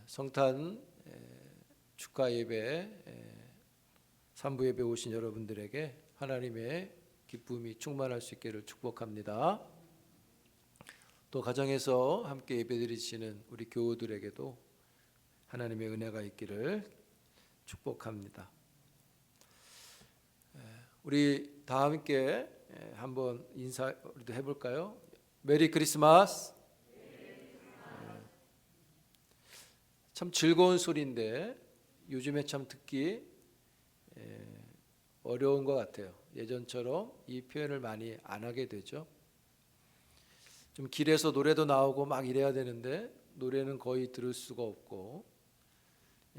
성탄 축하 예배 3부 예배 오신 여러분들에게 하나님의 기쁨이 충만할 수 있기를 축복합니다. 또 가정에서 함께 예배드리시는 우리 교우들에게도 하나님의 은혜가 있기를 축복합니다. 우리 다 함께 한번 인사 우리도 해볼까요? 메리 크리스마스. 참 즐거운 소리인데 요즘에 참 듣기 어려운 것 같아요. 예전처럼 이 표현을 많이 안 하게 되죠. 좀 길에서 노래도 나오고 막 이래야 되는데 노래는 거의 들을 수가 없고,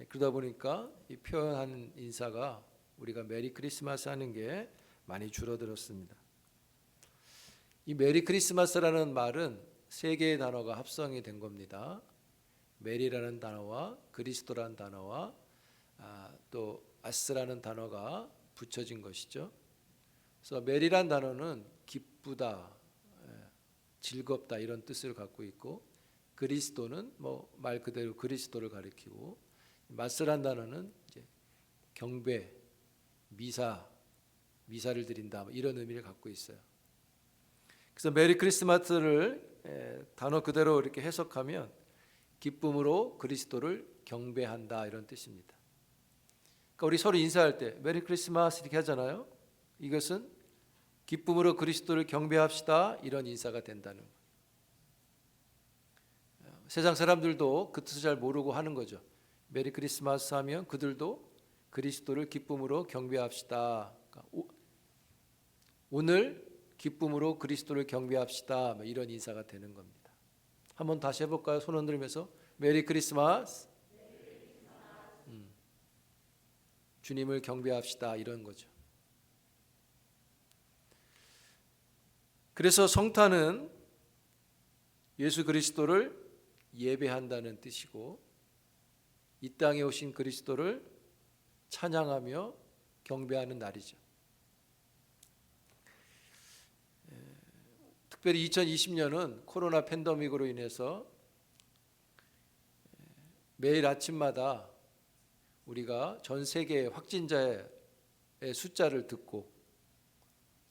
그러다 보니까 이 표현하는 인사가 우리가 메리 크리스마스 하는 게 많이 줄어들었습니다. 이 메리 크리스마스라는 말은 세 개의 단어가 합성이 된 겁니다. 메리라는 단어와 그리스도라는 단어와 또 아스라는 단어가 붙여진 것이죠. 그래서 메리라는 단어는 기쁘다, 즐겁다 이런 뜻을 갖고 있고, 그리스도는 말 그대로 그리스도를 가리키고, 마스라는 단어는 이제 경배, 미사를 드린다 이런 의미를 갖고 있어요. 그래서 메리 크리스마스를 단어 그대로 이렇게 해석하면 기쁨으로 그리스도를 경배한다 이런 뜻입니다. 그러니까 우리 서로 인사할 때 메리 크리스마스 이렇게 하잖아요. 이것은 기쁨으로 그리스도를 경배합시다 이런 인사가 된다는 거예요. 세상 사람들도 그 뜻을 잘 모르고 하는 거죠. 메리 크리스마스 하면 그들도 그리스도를 기쁨으로 경배합시다. 그러니까 오늘 기쁨으로 그리스도를 경배합시다 이런 인사가 되는 겁니다. 한번 다시 해볼까요? 손 흔들면서 메리 크리스마스. 주님을 경배합시다 이런 거죠. 그래서 성탄은 예수 그리스도를 예배한다는 뜻이고, 이 땅에 오신 그리스도를 찬양하며 경배하는 날이죠. 특별히 2020년은 코로나 팬데믹으로 인해서 매일 아침마다 우리가 전 세계의 확진자의 숫자를 듣고,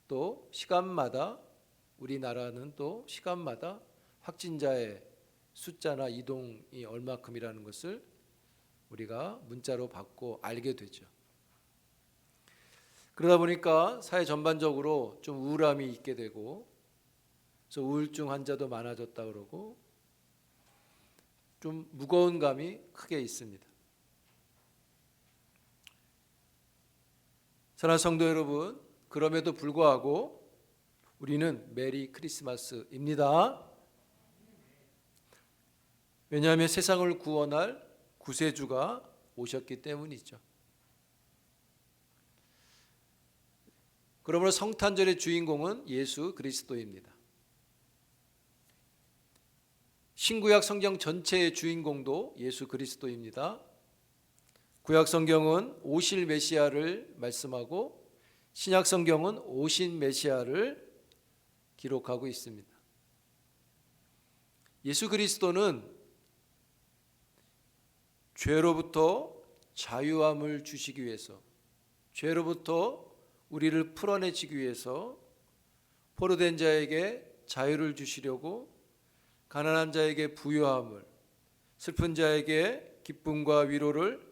또 시간마다 우리나라는 또 시간마다 확진자의 숫자나 이동이 얼마큼이라는 것을 우리가 문자로 받고 알게 되죠. 그러다 보니까 사회 전반적으로 좀 우울함이 있게 되고, 그래서 우울증 환자도 많아졌다 그러고 좀 무거운 감이 크게 있습니다. 사랑하는 성도 여러분, 그럼에도 불구하고 우리는 메리 크리스마스입니다. 왜냐하면 세상을 구원할 구세주가 오셨기 때문이죠. 그러므로 성탄절의 주인공은 예수 그리스도입니다. 신구약 성경 전체의 주인공도 예수 그리스도입니다. 구약 성경은 오실 메시아를 말씀하고, 신약 성경은 오신 메시아를 기록하고 있습니다. 예수 그리스도는 죄로부터 자유함을 주시기 위해서, 죄로부터 우리를 풀어내시기 위해서 포로된 자에게 자유를 주시려고, 가난한 자에게 부유함을, 슬픈 자에게 기쁨과 위로를,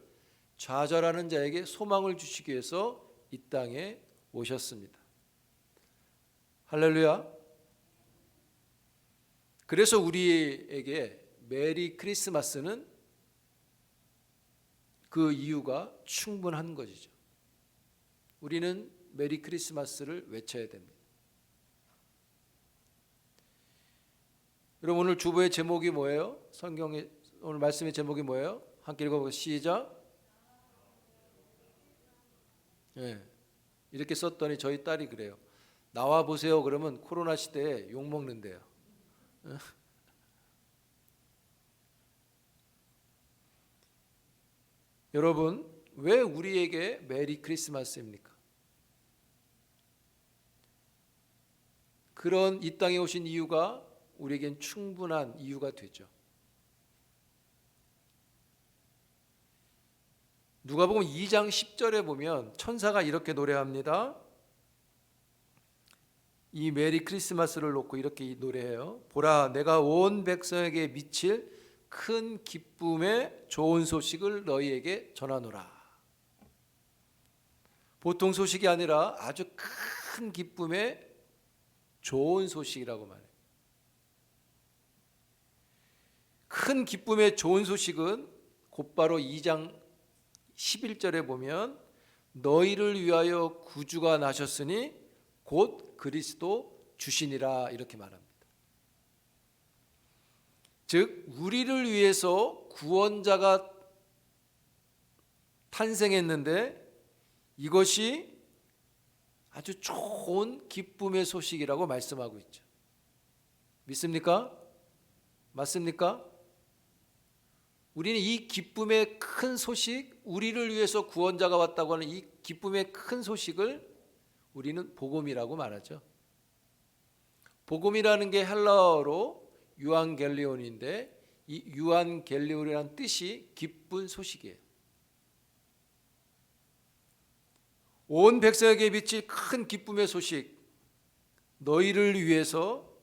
좌절하는 자에게 소망을 주시기 위해서 이 땅에 오셨습니다. 할렐루야. 그래서 우리에게 메리 크리스마스는 그 이유가 충분한 것이죠. 우리는 메리 크리스마스를 외쳐야 됩니다. 여러분, 오늘 주보의 제목이 뭐예요? 성경의 오늘 말씀의 제목이 뭐예요? 함께 읽어보겠습니다. 시작. 이렇게 썼더니 저희 딸이 그래요. 나와 보세요. 그러면 코로나 시대에 욕 먹는데요. 여러분, 왜 우리에게 메리 크리스마스입니까? 그런 이 땅에 오신 이유가 우리에겐 충분한 이유가 되죠. 누가복음 2장 10절에 보면 천사가 이렇게 노래합니다. 이 메리 크리스마스를 놓고 이렇게 노래해요. 보라, 내가 온 백성에게 미칠 큰 기쁨의 좋은 소식을 너희에게 전하노라. 보통 소식이 아니라 아주 큰 기쁨의 좋은 소식이라고 말해요. 큰 기쁨의 좋은 소식은 곧바로 2장 11절에 보면 너희를 위하여 구주가 나셨으니 곧 그리스도 주시니라 이렇게 말합니다. 즉 우리를 위해서 구원자가 탄생했는데 이것이 아주 좋은 기쁨의 소식이라고 말씀하고 있죠. 믿습니까? 맞습니까? 우리는 이 기쁨의 큰 소식, 우리를 위해서 구원자가 왔다고 하는 이 기쁨의 큰 소식을 우리는 복음이라고 말하죠. 복음이라는 게 헬라어로 유안겔리온인데 이 유안겔리온이라는 뜻이 기쁜 소식이에요. 온 백성에게 미칠 큰 기쁨의 소식, 너희를 위해서,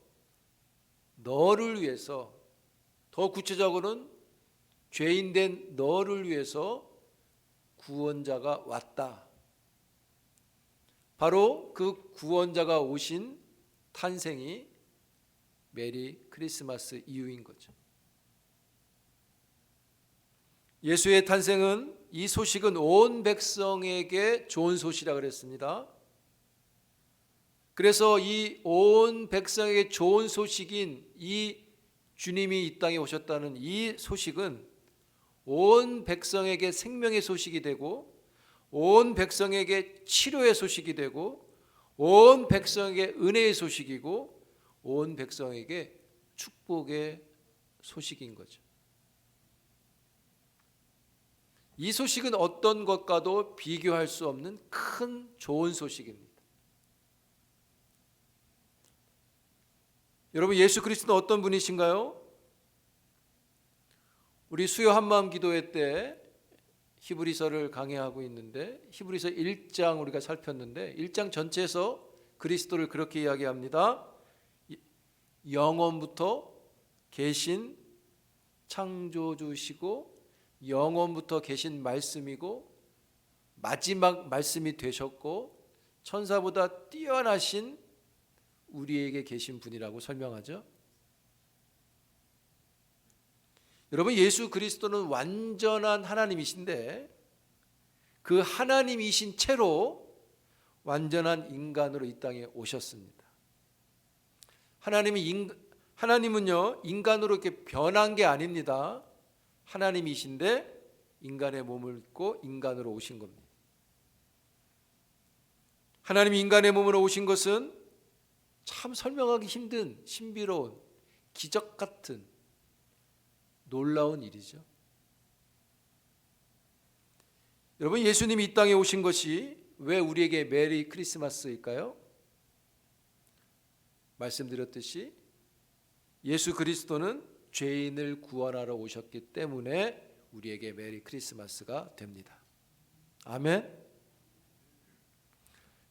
너를 위해서, 더 구체적으로는 죄인된 너를 위해서 구원자가 왔다. 바로 그 구원자가 오신 탄생이 메리 크리스마스 이유인 거죠. 예수의 탄생은, 이 소식은 온 백성에게 좋은 소식이라고 그랬습니다. 그래서 이 온 백성에게 좋은 소식인 이 주님이 이 땅에 오셨다는 이 소식은 온 백성에게 생명의 소식이 되고, 온 백성에게 치료의 소식이 되고, 온 백성에게 은혜의 소식이고, 온 백성에게 축복의 소식인 거죠. 이 소식은 어떤 것과도 비교할 수 없는 큰 좋은 소식입니다. 여러분, 예수 그리스도는 어떤 분이신가요? 우리 수요 한마음 기도회 때 히브리서를 강해하고 있는데 히브리서 1장 우리가 살폈는데 1장 전체에서 그리스도를 그렇게 이야기합니다. 영원부터 계신 창조주시고 영원부터 계신 말씀이고 마지막 말씀이 되셨고 천사보다 뛰어나신 우리에게 계신 분이라고 설명하죠. 여러분, 예수 그리스도는 완전한 하나님이신데 그 하나님이신 채로 완전한 인간으로 이 땅에 오셨습니다. 하나님은요 인간으로 이렇게 변한 게 아닙니다. 하나님이신데 인간의 몸을 입고 인간으로 오신 겁니다. 하나님이 인간의 몸으로 오신 것은 참 설명하기 힘든 신비로운 기적 같은 놀라운 일이죠. 여러분, 예수님이 이 땅에 오신 것이 왜 우리에게 메리 크리스마스일까요? 말씀드렸듯이 예수 그리스도는 죄인을 구원하러 오셨기 때문에 우리에게 메리 크리스마스가 됩니다. 아멘.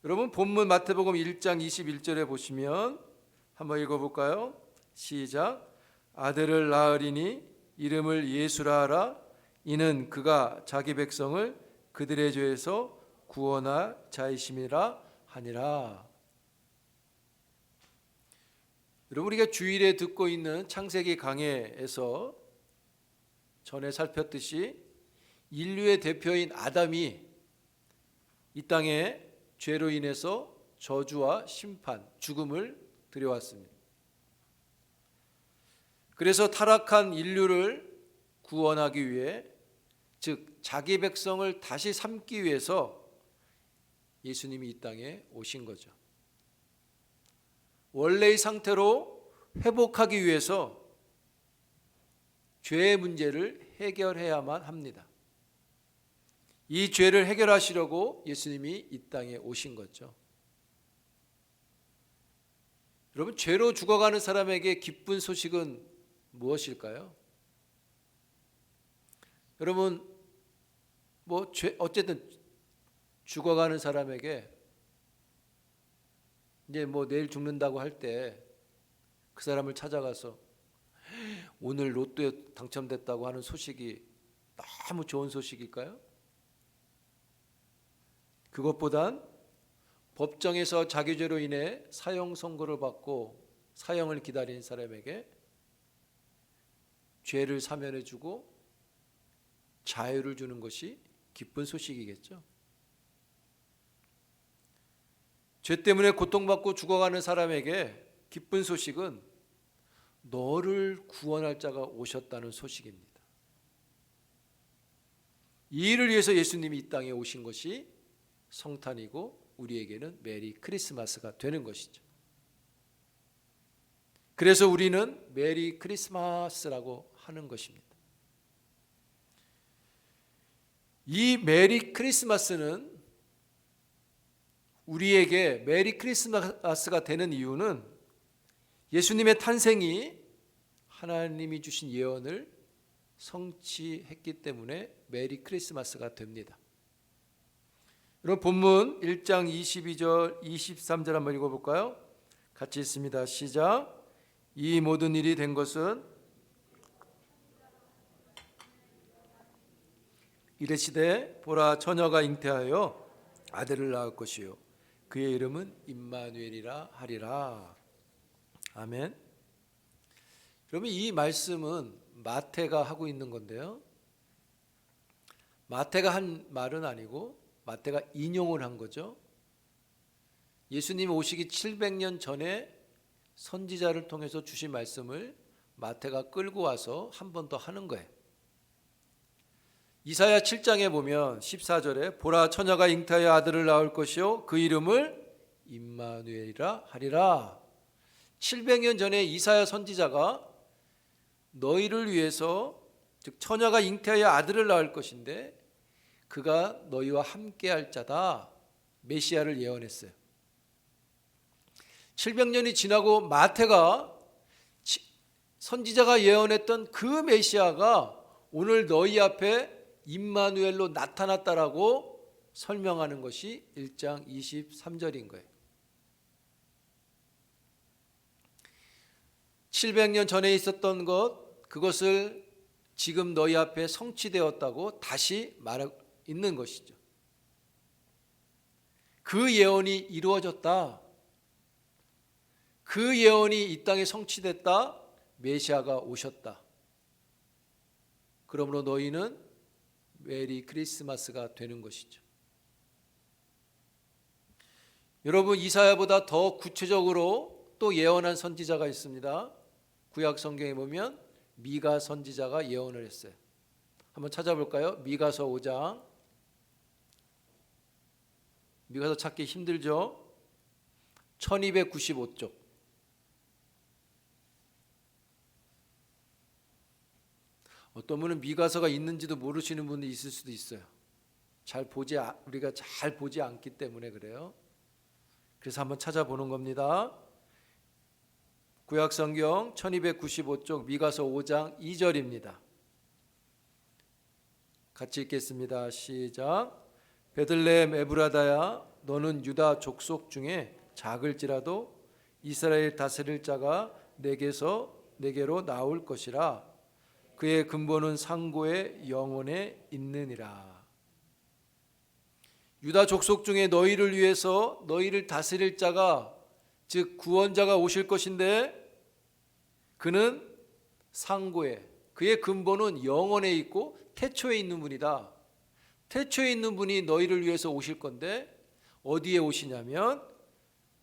여러분, 본문 마태복음 1장 21절에 보시면 한번 읽어볼까요? 시작. 아들을 낳으리니 이름을 예수라 하라. 이는 그가 자기 백성을 그들의 죄에서 구원할 자이심이라 하니라. 여러분, 우리가 주일에 듣고 있는 창세기 강해에서 전에 살폈듯이 인류의 대표인 아담이 이 땅에 죄로 인해서 저주와 심판, 죽음을 들여왔습니다. 그래서 타락한 인류를 구원하기 위해, 즉 자기 백성을 다시 삼기 위해서 예수님이 이 땅에 오신 거죠. 원래의 상태로 회복하기 위해서 죄의 문제를 해결해야만 합니다. 이 죄를 해결하시려고 예수님이 이 땅에 오신 거죠. 여러분, 죄로 죽어가는 사람에게 기쁜 소식은 무엇일까요? 여러분, 어쨌든 죽어가는 사람에게 이제 내일 죽는다고 할 때 그 사람을 찾아가서 오늘 로또에 당첨됐다고 하는 소식이 너무 좋은 소식일까요? 그것보단 법정에서 자기 죄로 인해 사형 선고를 받고 사형을 기다린 사람에게 죄를 사면해 주고 자유를 주는 것이 기쁜 소식이겠죠. 죄 때문에 고통받고 죽어가는 사람에게 기쁜 소식은 너를 구원할 자가 오셨다는 소식입니다. 이 일을 위해서 예수님이 이 땅에 오신 것이 성탄이고 우리에게는 메리 크리스마스가 되는 것이죠. 그래서 우리는 메리 크리스마스라고 하는 것입니다. 이 메리 크리스마스는 우리에게 메리 크리스마스가 되는 이유는 예수님의 탄생이 하나님이 주신 예언을 성취했기 때문에 메리 크리스마스가 됩니다. 여러분 본문 1장 22절 23절 한번 읽어볼까요? 같이 읽습니다. 시작. 이 모든 일이 된 것은 이르시되 보라 처녀가 잉태하여 아들을 낳을 것이요 그의 이름은 임마누엘이라 하리라. 아멘. 그러면 이 말씀은 마태가 하고 있는 건데요, 마태가 한 말은 아니고 마태가 인용을 한 거죠. 예수님 오시기 700년 전에 선지자를 통해서 주신 말씀을 마태가 끌고 와서 한 번 더 하는 거예요. 이사야 7장에 보면 14절에 보라 처녀가 잉태하여 아들을 낳을 것이요 그 이름을 임마누엘이라 하리라. 700년 전에 이사야 선지자가 너희를 위해서, 즉 처녀가 잉태하여 아들을 낳을 것인데 그가 너희와 함께할 자다, 메시아를 예언했어요. 700년이 지나고 마태가 선지자가 예언했던 그 메시아가 오늘 너희 앞에 임마누엘로 나타났다라고 설명하는 것이 1장 23절인 거예요. 700년 전에 있었던 그것을 지금 너희 앞에 성취되었다고 다시 말하고 있는 것이죠. 그 예언이 이루어졌다. 그 예언이 이 땅에 성취됐다. 메시아가 오셨다. 그러므로 너희는 메리 크리스마스가 되는 것이죠. 여러분 이사야보다 더 구체적으로 또 예언한 선지자가 있습니다. 구약 성경에 보면 미가 선지자가 예언을 했어요. 한번 찾아볼까요? 미가서 5장. 미가서 찾기 힘들죠? 1295쪽. 어떤 분은 미가서가 있는지도 모르시는 분이 있을 수도 있어요. 우리가 잘 보지 않기 때문에 그래요. 그래서 한번 찾아보는 겁니다. 구약성경 1295쪽 미가서 5장 2절입니다. 같이 읽겠습니다. 시작. 베들레헴 에브라다야 너는 유다 족속 중에 작을지라도 이스라엘 다스릴 자가 내게로 나올 것이라. 그의 근본은 상고의 영원에 있느니라. 유다 족속 중에 너희를 위해서 너희를 다스릴 자가, 즉 구원자가 오실 것인데 그는 상고에, 그의 근본은 영원에 있고 태초에 있는 분이다. 태초에 있는 분이 너희를 위해서 오실 건데 어디에 오시냐면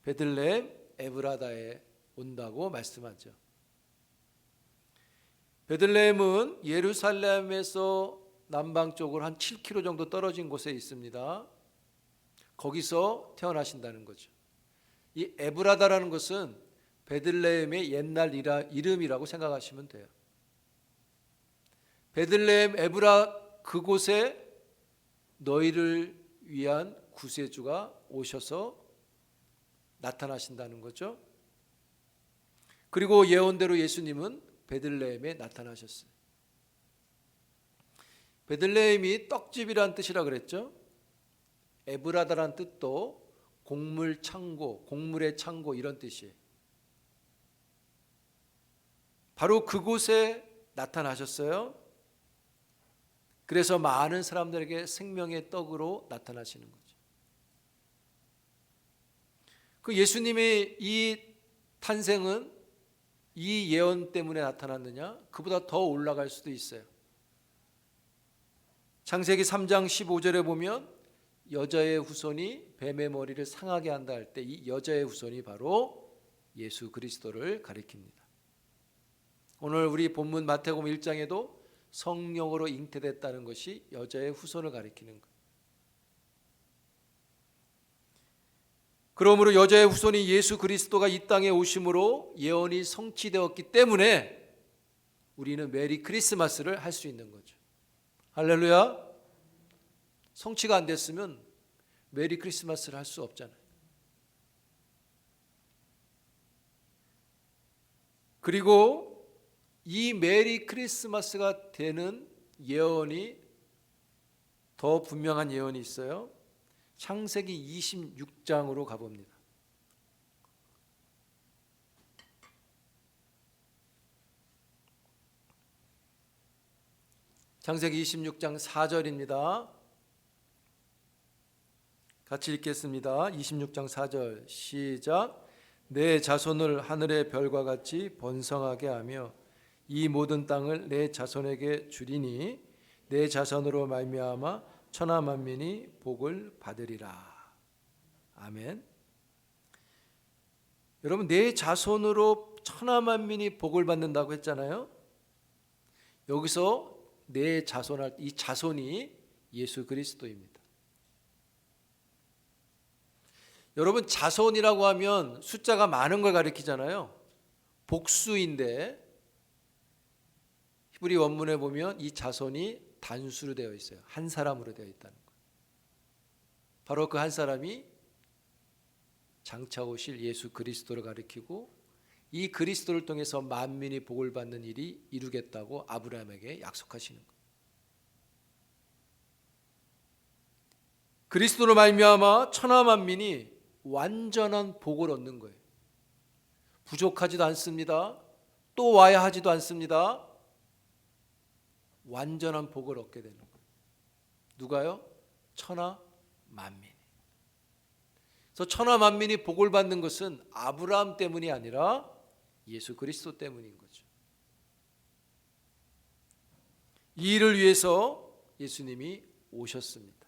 베들레헴 에브라다에 온다고 말씀하죠. 베들레헴은 예루살렘에서 남방쪽으로 한 7km 정도 떨어진 곳에 있습니다. 거기서 태어나신다는 거죠. 이 에브라다라는 것은 베들레헴의 옛날 이름이라고 생각하시면 돼요. 베들레헴 에브라 그곳에 너희를 위한 구세주가 오셔서 나타나신다는 거죠. 그리고 예언대로 예수님은 베들레헴에 나타나셨어요. 베들레헴이 떡집이란 뜻이라 그랬죠. 에브라다란 뜻도 곡물 창고, 곡물의 창고 이런 뜻이에요. 바로 그곳에 나타나셨어요. 그래서 많은 사람들에게 생명의 떡으로 나타나시는 거죠. 그 예수님의 이 탄생은 이 예언 때문에 나타났느냐? 그보다 더 올라갈 수도 있어요. 창세기 3장 15절에 보면 여자의 후손이 뱀의 머리를 상하게 한다 할 때 이 여자의 후손이 바로 예수 그리스도를 가리킵니다. 오늘 우리 본문 마태복음 1장에도 성령으로 잉태됐다는 것이 여자의 후손을 가리키는 거예요. 그러므로 여자의 후손이 예수 그리스도가 이 땅에 오심으로 예언이 성취되었기 때문에 우리는 메리 크리스마스를 할 수 있는 거죠. 할렐루야. 성취가 안 됐으면 메리 크리스마스를 할 수 없잖아요. 그리고 이 메리 크리스마스가 되는 예언이 더 분명한 예언이 있어요. 창세기 26장으로 가봅니다. 창세기 26장 4절입니다. 같이 읽겠습니다. 26장 4절 시작. 내 자손을 하늘의 별과 같이 번성하게 하며 이 모든 땅을 내 자손에게 주리니 내 자손으로 말미암아 천하 만민이 복을 받으리라. 아멘. 여러분, 내 자손으로 천하 만민이 복을 받는다고 했잖아요. 여기서 내 자손할 이 자손이 예수 그리스도입니다. 여러분, 자손이라고 하면 숫자가 많은 걸 가리키잖아요. 복수인데 히브리 원문에 보면 이 자손이 단수로 되어 있어요. 한 사람으로 되어 있다는 거예요. 바로 그 한 사람이 장차 오실 예수 그리스도를 가리키고 이 그리스도를 통해서 만민이 복을 받는 일이 이루겠다고 아브라함에게 약속하시는 거예요. 그리스도로 말미암아 천하 만민이 완전한 복을 얻는 거예요. 부족하지도 않습니다. 또 와야 하지도 않습니다. 완전한 복을 얻게 되는 거예요. 누가요? 천하 만민이. 그래서 천하 만민이 복을 받는 것은 아브라함 때문이 아니라 예수 그리스도 때문인 거죠. 이 일을 위해서 예수님이 오셨습니다.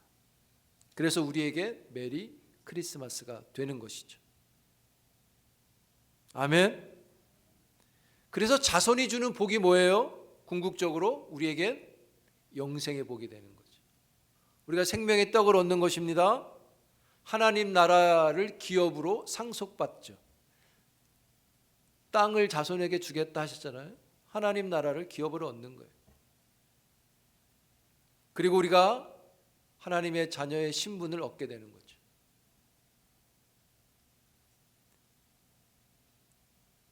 그래서 우리에게 메리 크리스마스가 되는 것이죠. 아멘. 그래서 자손이 주는 복이 뭐예요? 궁극적으로 우리에겐 영생의 복이 되는 거죠. 우리가 생명의 떡을 얻는 것입니다. 하나님 나라를 기업으로 상속받죠. 땅을 자손에게 주겠다 하셨잖아요. 하나님 나라를 기업으로 얻는 거예요. 그리고 우리가 하나님의 자녀의 신분을 얻게 되는 거죠.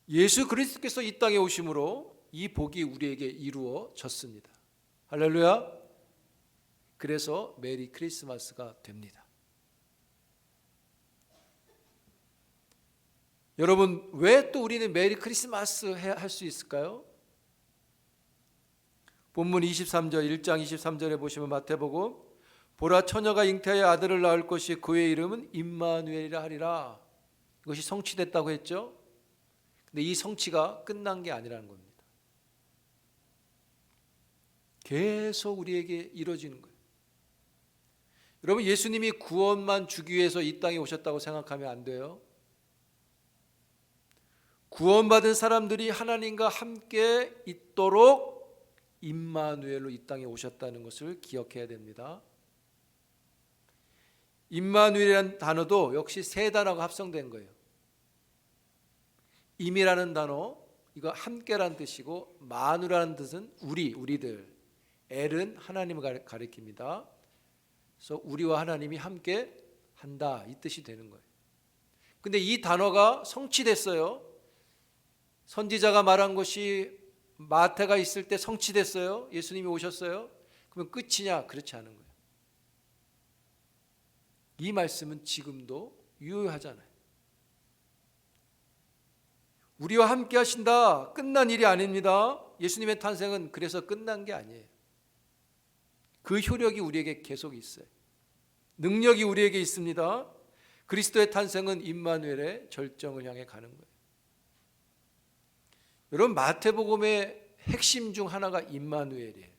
예수 그리스도께서 이 땅에 오심으로 이 복이 우리에게 이루어졌습니다. 할렐루야. 그래서 메리 크리스마스가 됩니다. 여러분, 왜 또 우리는 메리 크리스마스 할 수 있을까요? 본문 23절 1장 23절에 보시면 마태복음 보라 처녀가 잉태하여 아들을 낳을 것이 그의 이름은 임마누엘이라 하리라. 이것이 성취됐다고 했죠. 근데 이 성취가 끝난 게 아니라는 겁니다. 계속 우리에게 이루어지는 거예요. 여러분, 예수님이 구원만 주기 위해서 이 땅에 오셨다고 생각하면 안 돼요. 구원받은 사람들이 하나님과 함께 있도록 임마누엘로 이 땅에 오셨다는 것을 기억해야 됩니다. 임마누엘이라는 단어도 역시 세 단어가 합성된 거예요. 임이라는 단어, 이거 함께라는 뜻이고, 마누라는 뜻은 우리들, 엘은 하나님을 가리킵니다. 그래서 우리와 하나님이 함께 한다, 이 뜻이 되는 거예요. 근데 이 단어가 성취됐어요. 선지자가 말한 것이 마태가 있을 때 성취됐어요. 예수님이 오셨어요. 그러면 끝이냐? 그렇지 않은 거예요. 이 말씀은 지금도 유효하잖아요. 우리와 함께 하신다. 끝난 일이 아닙니다. 예수님의 탄생은 그래서 끝난 게 아니에요. 그 효력이 우리에게 계속 있어요. 능력이 우리에게 있습니다. 그리스도의 탄생은 임마누엘의 절정을 향해 가는 거예요. 여러분, 마태복음의 핵심 중 하나가 임마누엘이에요.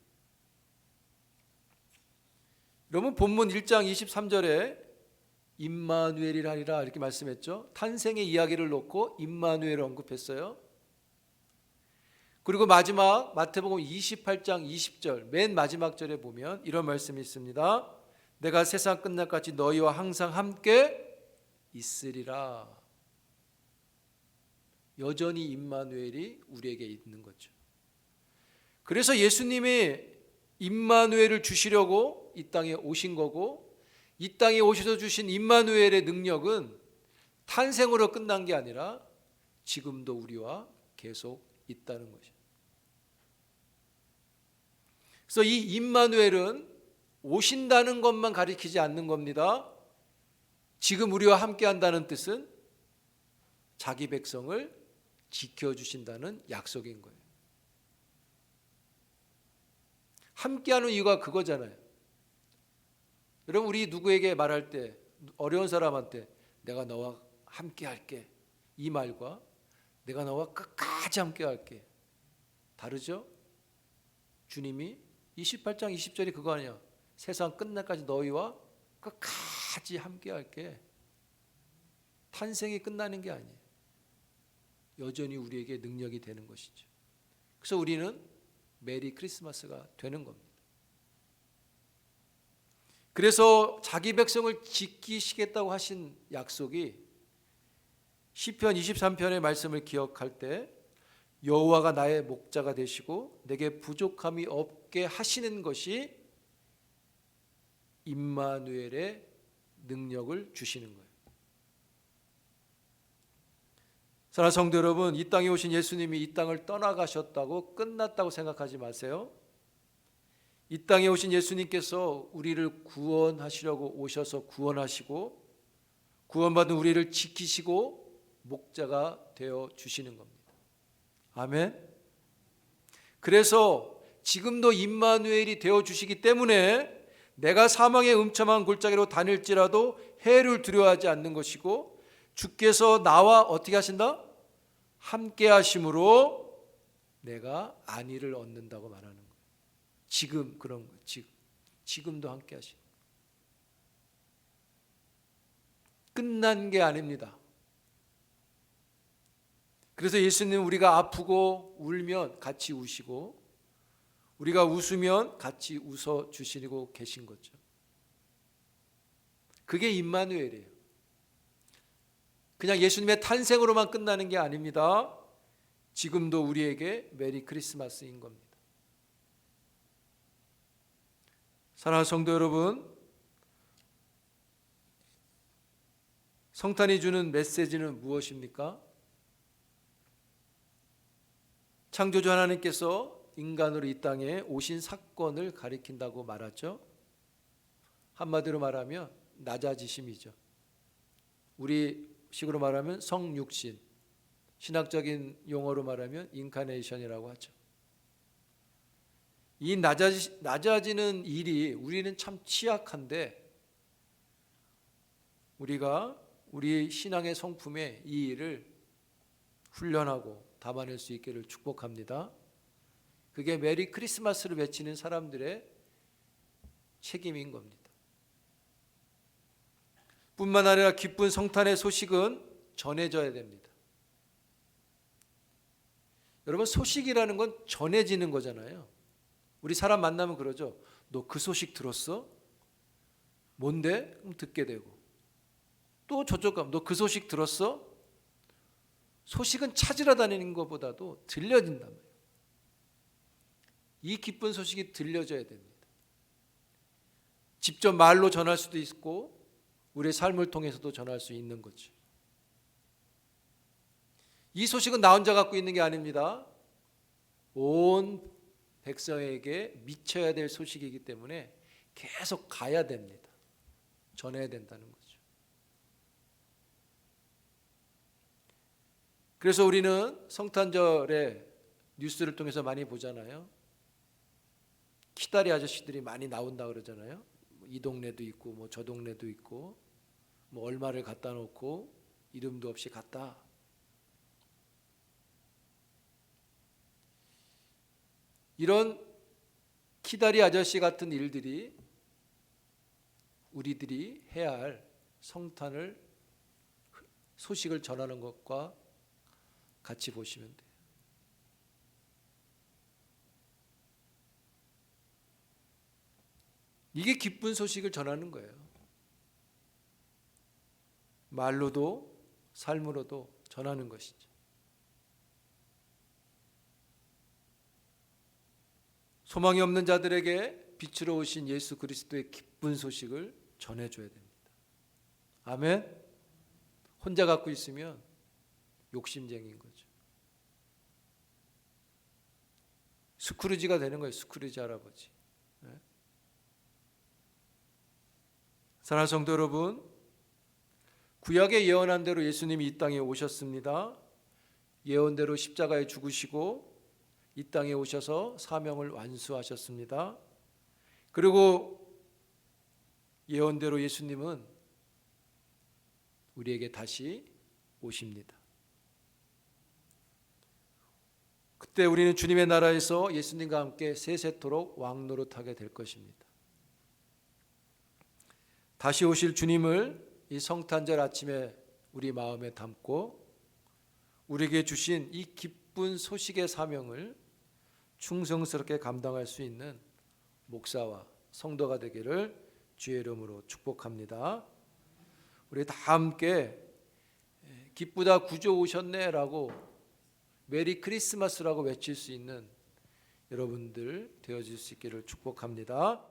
여러분, 본문 1장 23절에 임마누엘이라니라 이렇게 말씀했죠. 탄생의 이야기를 놓고 임마누엘을 언급했어요. 그리고 마지막 마태복음 28장 20절 맨 마지막 절에 보면 이런 말씀이 있습니다. 내가 세상 끝날까지 너희와 항상 함께 있으리라. 여전히 임마누엘이 우리에게 있는 거죠. 그래서 예수님이 임마누엘을 주시려고 이 땅에 오신 거고, 이 땅에 오셔서 주신 임마누엘의 능력은 탄생으로 끝난 게 아니라 지금도 우리와 계속 있다는 것이죠. 그래서 이 임마누엘은 오신다는 것만 가리키지 않는 겁니다. 지금 우리와 함께 한다는 뜻은 자기 백성을 지켜주신다는 약속인 거예요. 함께하는 이유가 그거잖아요. 여러분, 우리 누구에게 말할 때, 어려운 사람한테 내가 너와 함께 할게, 이 말과 내가 너와 끝까지 함께 할게 다르죠? 주님이 28장 20절이 그거 아니야. 세상 끝날까지 너희와 끝까지 함께 할게. 탄생이 끝나는 게 아니에요. 여전히 우리에게 능력이 되는 것이죠. 그래서 우리는 메리 크리스마스가 되는 겁니다. 그래서 자기 백성을 지키시겠다고 하신 약속이 시편 23편의 말씀을 기억할 때 여호와가 나의 목자가 되시고 내게 부족함이 없게 하시는 것이 임마누엘의 능력을 주시는 거예요. 사랑하는 성도 여러분, 이 땅에 오신 예수님이 이 땅을 떠나가셨다고 끝났다고 생각하지 마세요. 이 땅에 오신 예수님께서 우리를 구원하시려고 오셔서 구원하시고 구원받은 우리를 지키시고 목자가 되어 주시는 겁니다. 아멘. 그래서 지금도 임마누엘이 되어 주시기 때문에 내가 사망의 음침한 골짜기로 다닐지라도 해를 두려워하지 않는 것이고, 주께서 나와 어떻게 하신다? 함께 하심으로 내가 안위를 얻는다고 말하는 거예요. 지금 그런 거예요. 지금도 함께 하시는 거예요. 끝난 게 아닙니다. 그래서 예수님, 우리가 아프고 울면 같이 우시고 우리가 웃으면 같이 웃어 주시고 계신 거죠. 그게 임마누엘이에요. 그냥 예수님의 탄생으로만 끝나는 게 아닙니다. 지금도 우리에게 메리 크리스마스인 겁니다. 사랑하는 성도 여러분, 성탄이 주는 메시지는 무엇입니까? 창조주 하나님께서 인간으로 이 땅에 오신 사건을 가리킨다고 말하죠. 한마디로 말하면 낮아지심이죠. 우리 식으로 말하면 성육신, 신학적인 용어로 말하면 인카네이션이라고 하죠. 이 낮아지는 일이 우리는 참 취약한데, 우리가 우리 신앙의 성품에 이 일을 훈련하고 담아낼 수 있기를 축복합니다. 그게 메리 크리스마스를 외치는 사람들의 책임인 겁니다. 뿐만 아니라 기쁜 성탄의 소식은 전해져야 됩니다. 여러분, 소식이라는 건 전해지는 거잖아요. 우리 사람 만나면 그러죠. 너 그 소식 들었어? 뭔데? 그럼 듣게 되고, 또 저쪽 가면 너 그 소식 들었어? 소식은 찾으러 다니는 것보다도 들려진단 말이에요. 이 기쁜 소식이 들려져야 됩니다. 직접 말로 전할 수도 있고 우리의 삶을 통해서도 전할 수 있는 거죠. 이 소식은 나 혼자 갖고 있는 게 아닙니다. 온 백성에게 미쳐야 될 소식이기 때문에 계속 가야 됩니다. 전해야 된다는 거죠. 그래서 우리는 성탄절에 뉴스를 통해서 많이 보잖아요. 키다리 아저씨들이 많이 나온다 그러잖아요. 이 동네도 있고 뭐 저 동네도 있고 뭐 얼마를 갖다 놓고 이름도 없이 갔다. 이런 키다리 아저씨 같은 일들이 우리들이 해야 할 성탄을 소식을 전하는 것과 같이 보시면 돼요. 이게 기쁜 소식을 전하는 거예요. 말로도 삶으로도 전하는 것이죠. 소망이 없는 자들에게 빛으로 오신 예수 그리스도의 기쁜 소식을 전해줘야 됩니다. 아멘. 혼자 갖고 있으면 욕심쟁이인 거죠. 스크루지가 되는 거예요. 스크루지 할아버지. 네? 사랑하는 성도 여러분, 구약에 예언한 대로 예수님이 이 땅에 오셨습니다. 예언대로 십자가에 죽으시고 이 땅에 오셔서 사명을 완수하셨습니다. 그리고 예언대로 예수님은 우리에게 다시 오십니다. 그때 우리는 주님의 나라에서 예수님과 함께 세세토록 왕노릇하게 될 것입니다. 다시 오실 주님을 이 성탄절 아침에 우리 마음에 담고 우리에게 주신 이 기쁜 소식의 사명을 충성스럽게 감당할 수 있는 목사와 성도가 되기를 주의 이름으로 축복합니다. 우리 다 함께 기쁘다 구주 오셨네라고 메리 크리스마스라고 외칠 수 있는 여러분들 되어질 수 있기를 축복합니다.